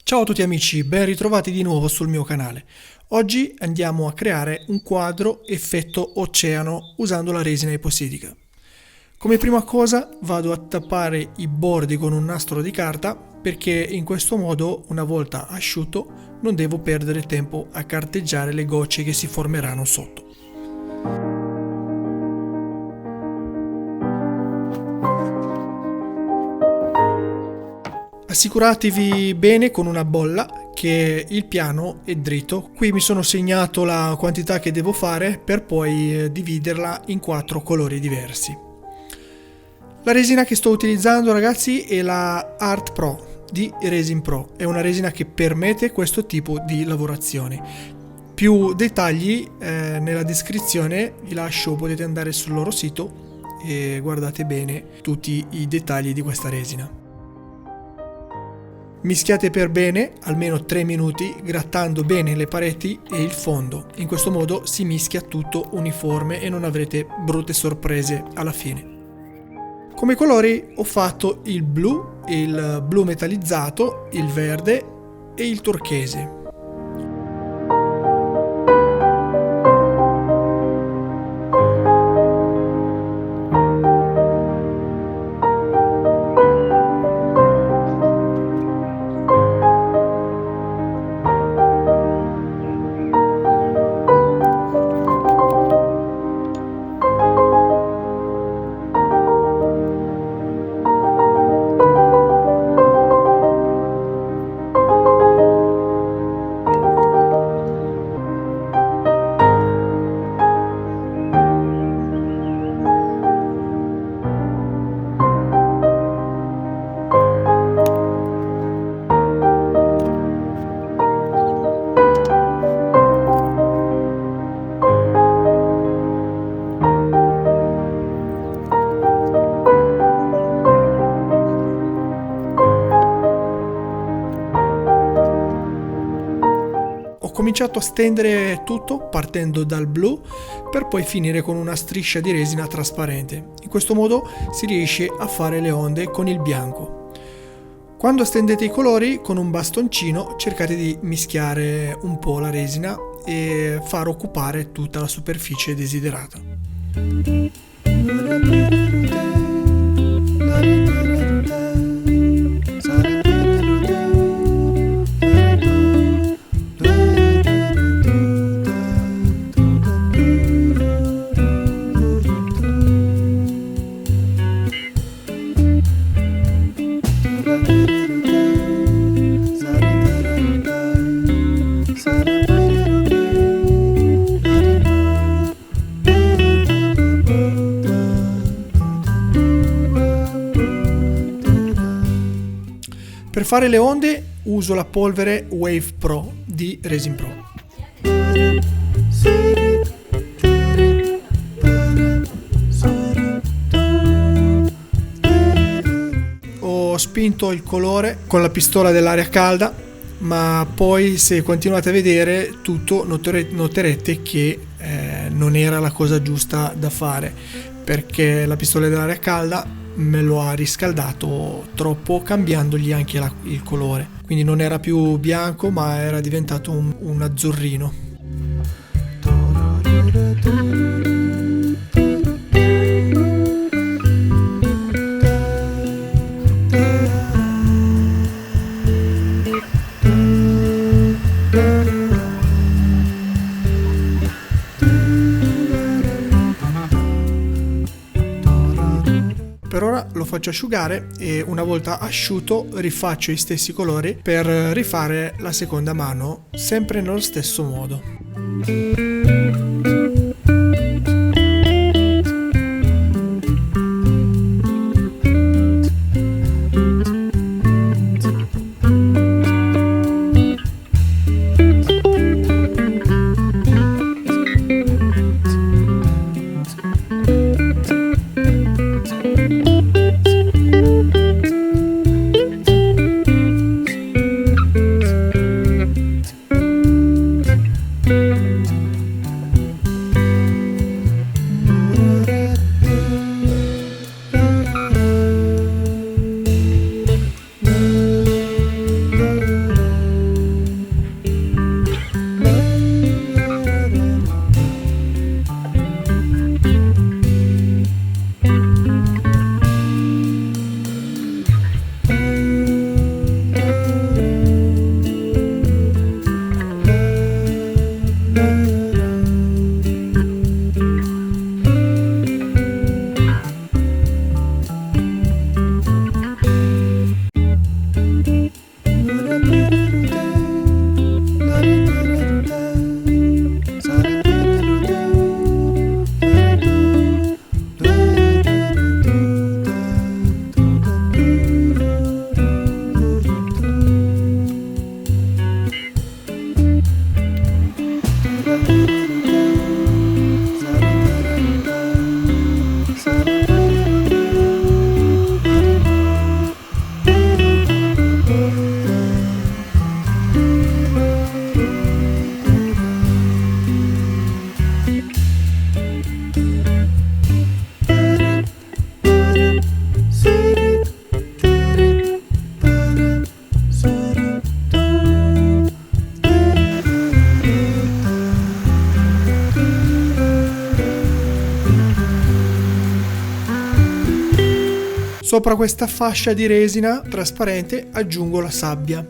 Ciao a tutti amici, ben ritrovati di nuovo sul mio canale. Oggi andiamo a creare un quadro effetto oceano usando la resina epossidica. Come prima cosa vado a tappare i bordi con un nastro di carta perché in questo modo, una volta asciutto, non devo perdere tempo a carteggiare le gocce che si formeranno sotto. Assicuratevi bene con una bolla che il piano è dritto. Qui mi sono segnato la quantità che devo fare per poi dividerla in 4 colori diversi. La resina che sto utilizzando, ragazzi, è la Art Pro di Resin Pro. È una resina che permette questo tipo di lavorazione. Più dettagli nella descrizione vi lascio, potete andare sul loro sito e guardate bene tutti i dettagli di questa resina. Mischiate per bene, almeno 3 minuti, grattando bene le pareti e il fondo. In questo modo si mischia tutto uniforme e non avrete brutte sorprese alla fine. Come colori ho fatto il blu metallizzato, il verde e il turchese. Ho cominciato a stendere tutto partendo dal blu per poi finire con una striscia di resina trasparente. In questo modo si riesce a fare le onde con il bianco. Quando stendete i colori con un bastoncino cercate di mischiare un po' la resina e far occupare tutta la superficie desiderata. Per fare le onde uso la polvere Wave Pro di Resin Pro. Ho spinto il colore con la pistola dell'aria calda, ma poi se continuate a vedere tutto noterete che non era la cosa giusta da fare, perché la pistola dell'aria calda me lo ha riscaldato troppo, cambiandogli anche il colore, quindi non era più bianco ma era diventato un azzurrino. Per ora lo faccio asciugare e una volta asciutto rifaccio gli stessi colori per rifare la seconda mano sempre nello stesso modo. Sopra questa fascia di resina trasparente aggiungo la sabbia.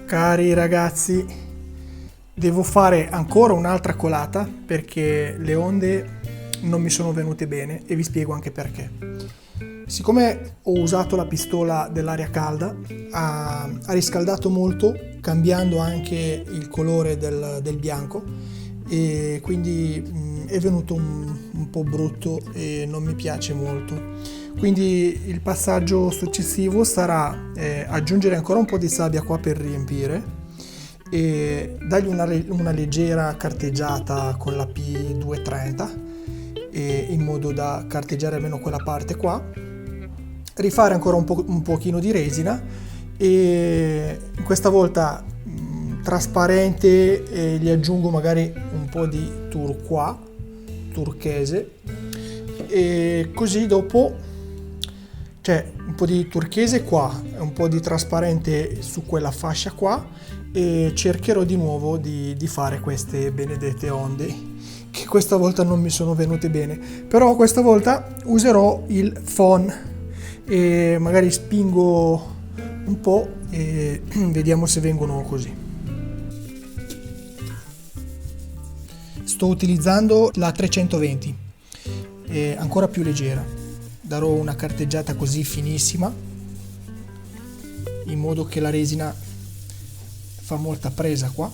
Cari ragazzi, devo fare ancora un'altra colata perché le onde non mi sono venute bene e vi spiego anche perché. Siccome ho usato la pistola dell'aria calda, ha riscaldato molto, cambiando anche il colore del bianco, e quindi è venuto un po' brutto e non mi piace molto. Quindi il passaggio successivo sarà aggiungere ancora un po' di sabbia qua per riempire e dargli una leggera carteggiata con la P230 in modo da carteggiare almeno quella parte qua, rifare ancora un pochino di resina e questa volta trasparente, gli aggiungo magari un po' di turchese, e così dopo un po' di turchese qua e un po' di trasparente su quella fascia qua, e cercherò di nuovo di fare queste benedette onde che questa volta non mi sono venute bene, però questa volta userò il phon e magari spingo un po' e vediamo se vengono così. Sto utilizzando la 320, è ancora più leggera. Darò una carteggiata così finissima in modo che la resina fa molta presa qua.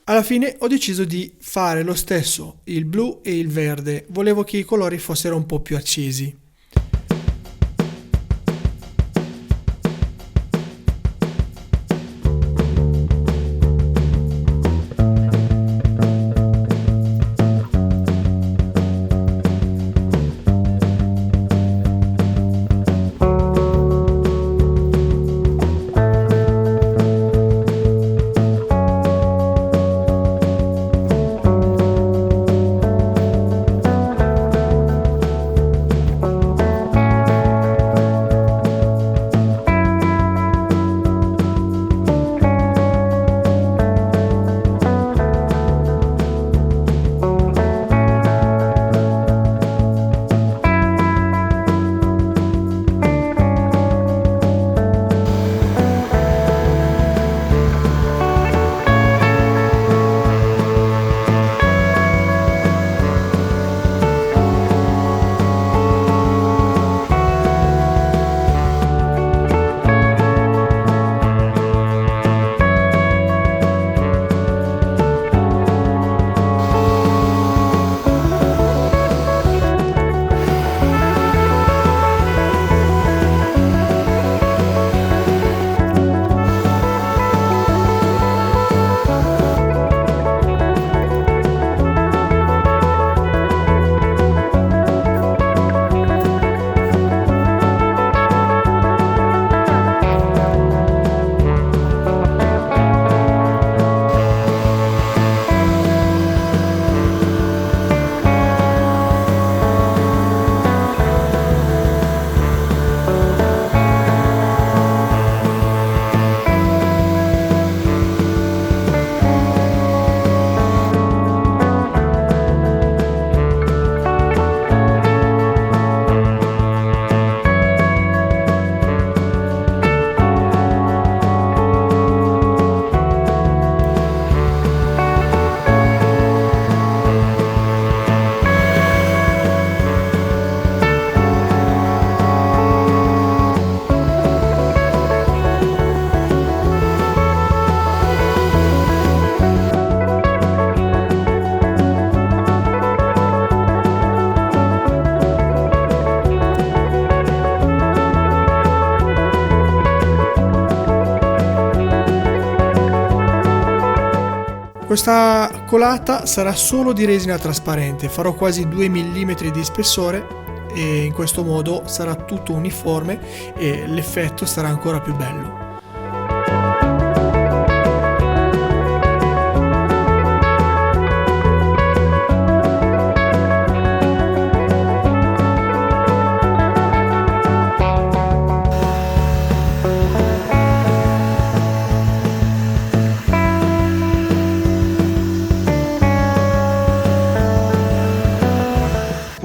Alla fine ho deciso di fare lo stesso il blu e il verde, volevo che i colori fossero un po' più accesi. Questa colata sarà solo di resina trasparente, farò quasi 2 mm di spessore e in questo modo sarà tutto uniforme e l'effetto sarà ancora più bello.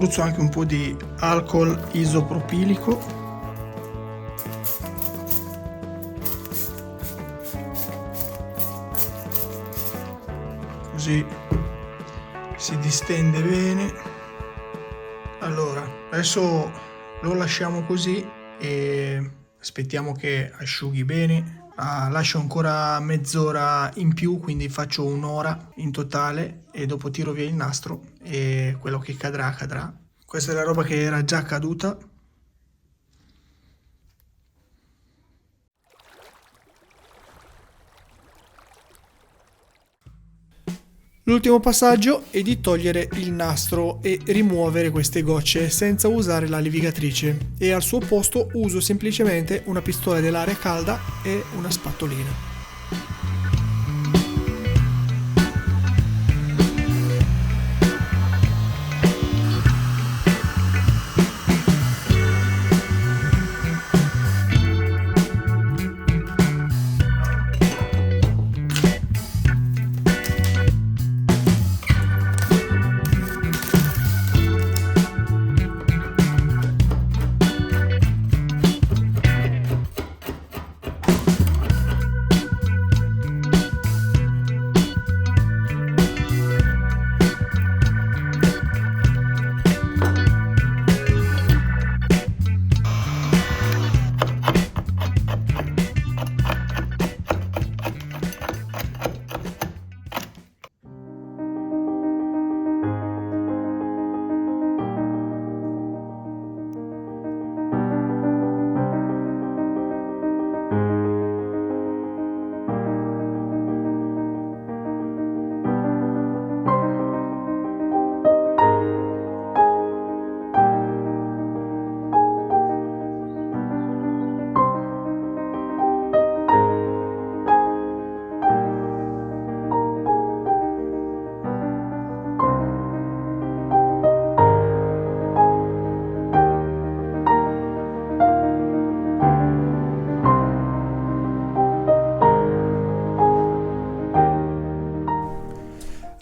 Spruzzo anche un po' di alcol isopropilico. Così si distende bene. Allora, adesso lo lasciamo così e aspettiamo che asciughi bene. Lascio ancora mezz'ora in più, quindi faccio un'ora in totale e dopo tiro via il nastro e quello che cadrà cadrà. Questa è la roba che era già caduta. L'ultimo passaggio è di togliere il nastro e rimuovere queste gocce senza usare la levigatrice, e al suo posto uso semplicemente una pistola dell'aria calda e una spatolina.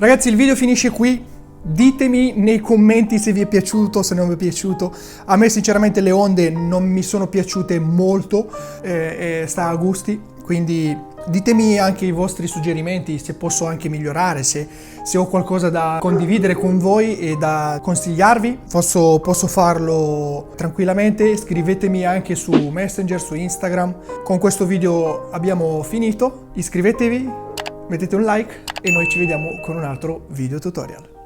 Ragazzi, il video finisce qui. Ditemi nei commenti se vi è piaciuto, se non vi è piaciuto. A me sinceramente le onde non mi sono piaciute molto, sta a gusti, quindi ditemi anche i vostri suggerimenti, se posso anche migliorare, se ho qualcosa da condividere con voi e da consigliarvi, posso farlo tranquillamente. Scrivetemi anche su Messenger, su Instagram. Con questo video abbiamo finito, iscrivetevi, mettete un like e noi ci vediamo con un altro video tutorial.